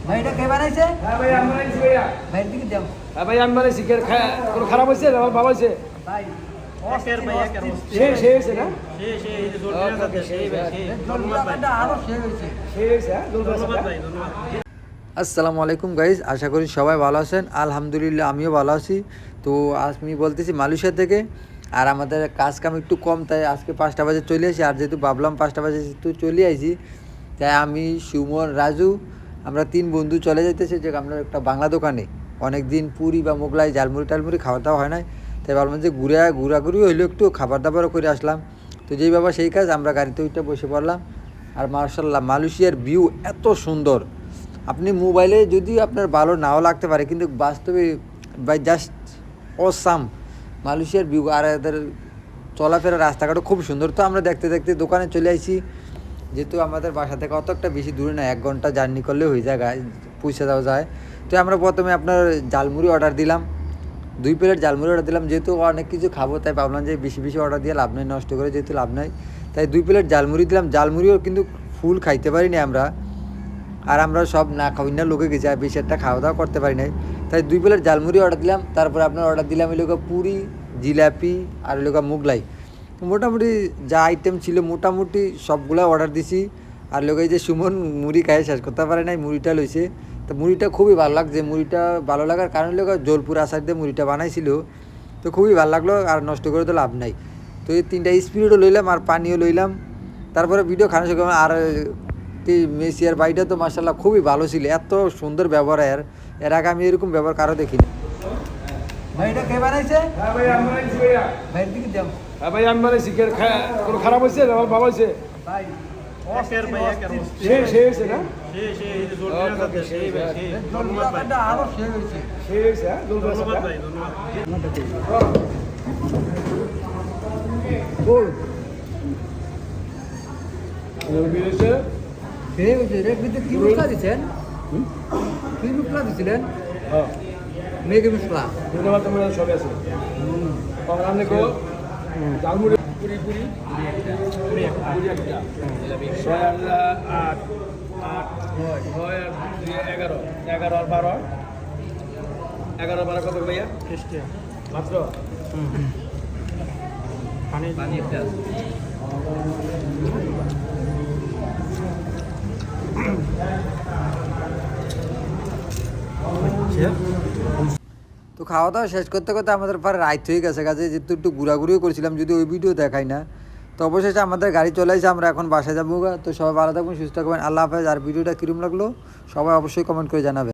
ভাই এটা কে বানাইছে? হ্যাঁ ভাই আমি বানাইছি ভাইয়া। ভাই দিকে দাও। হ্যাঁ ভাই আমি বানাইছি। কোনো খারাপ হয়েছে? আমার বাবা হয়েছে। ভাই একের ভাই একের সে হয়েছে না? সে এই যে জোরদার সাথে সেই ভাই সেই ধন্যবাদ ভাই আরো সে হয়েছে। সে হয়েছে, হ্যাঁ? ধন্যবাদ ভাই ধন্যবাদ। আসসালামু আলাইকুম গাইজ, আশা করি সবাই ভালো আছেন। আলহামদুলিল্লাহ আমিও ভালো আছি। তো আমি বলতেছি মালয়েশিয়া থেকে। আর আমাদের কাজ কাম একটু কম, তাই আজকে 5টা বাজে চলে আসি। আর যেহেতু ভাবলাম 5টা বাজে যেহেতু চলে আসি, তাই আমি, সুমন, রাজু আমরা 3 বন্ধু চলে যাইতেছি যে আমরা একটা বাংলা দোকানে। অনেক দিন পুরি বা মোগলাই ঝালমুড়ি টালমুড়ি খাওয়া দাওয়া হয় নাই, তাই ভাবলাম যে ঘোরাঘুরি হইলেও একটু খাবার দাবারও করে আসলাম। তো যেই বাবা সেই কাজ, আমরা গাড়িতে ওইটা বসে পড়লাম। আর মার্শাল্লাহ মালয়েশিয়ার ভিউ এত সুন্দর, আপনি মোবাইলে যদি আপনার ভালো নাও লাগতে পারে, কিন্তু বাস্তবে বাই জাস্ট অসাম মালয়েশিয়ার ভিউ। আর এদের চলাফেরার রাস্তাঘাটও খুব সুন্দর। তো আমরা দেখতে দেখতে দোকানে চলে আসি, যেহেতু আমাদের বাসা থেকে অত একটা বেশি দূরে না, 1 ঘন্টা জার্নি করলে হয়ে যায়, পৌঁছে দেওয়া যায়। তো আমরা প্রথমে আপনার ঝালমুড়ি অর্ডার দিলাম, 2 প্লেট ঝালমুড়ি অর্ডার দিলাম। যেহেতু অনেক কিছু খাবো, তাই ভাবলাম যে বেশি বেশি অর্ডার দিয়ে লাভ নেই, নষ্ট করে যেহেতু লাভ নাই, তাই 2 প্লেট ঝালমুড়ি দিলাম। ঝালমুড়িও কিন্তু ফুল খাইতে পারিনি আমরা, আর আমরা সব না খাওয়াই না লোকে গেছি, আর বেশি একটা খাওয়া দাওয়া করতে পারি নাই, তাই 2 প্লেট ঝালমুড়ি অর্ডার দিলাম। তারপরে আপনার অর্ডার দিলাম এই লোক পুরি, জিলাপি আর লোক মোগলাই। মোটামুটি যা আইটেম ছিল মোটামুটি সবগুলো অর্ডার দিছি। আর লোক এই যে সুমন মুড়ি খাই শেষ করতে পারে নাই, মুড়িটা লইছে। তো মুড়িটা খুবই ভালো লাগছে। মুড়িটা ভালো লাগার কারণ লোক জলপুর আচার দিয়ে মুড়িটা বানাইছিল, তো খুবই ভালো লাগলো। আর নষ্ট করে তো লাভ নাই। তো এই 3টা স্পিরিটও লইলাম আর পানিও লইলাম। তারপরে ভিডিও খানা শেষ করলাম। আর মেসিয়ার বাড়িটা তো মার্শাল্লাহ খুবই ভালো ছিল, এত সুন্দর ব্যবহার। এর আগে আমি এরকম ব্যবহার কারো দেখিনি। ভাই এটা কে বানাইছে? হ্যাঁ ভাই আমি বানাইছি ভাইয়া। ভাই দিকে দাও। হ্যাঁ ভাই আমি বানাইছি। কোনো খারাপ হয়েছে? আমার বাবা হয়েছে। ভাই একের ভাই একের সে হয়েছে না? সেই এই যে জোরদার সাথে সেই ভাই সেই ধন্যবাদ ভাই আরো সে হয়েছে। সে হয়েছে, হ্যাঁ? ধন্যবাদ ভাই ধন্যবাদ। বিদেশে সে হয়েছে রে। কিন্তু কি মশলা দিচ্ছেন? কি মশলা দিছিলেন? হ্যাঁ মেগি মশলা। ধন্যবাদ, তোমরা সবাই আছে। আপনি কো ঝালমুড়ি পুরি পুরি পুরি একটা 6 আর 8 9 আর 11 11 আর 12 11 12 কত ভাইয়া? টেস্টি মাত্র পানি একটা তো খাওয়া দাওয়া শেষ করতে করতে আমাদের পরে রাত হয়ে গেছে, কাজে যেহেতু একটু ঘোরাঘুরিও করেছিলাম, যদি ওই ভিডিও দেখাই না। তো অবশেষে আমাদের গাড়ি চলে আসে, আমরা এখন বাসায় যাবো। তো সবাই ভালো থাকবেন, সুস্থ থাকবেন, আল্লাহ হাফেজ। আর ভিডিওটা কীরকম লাগলো সবাই অবশ্যই কমেন্ট করে জানাবেন।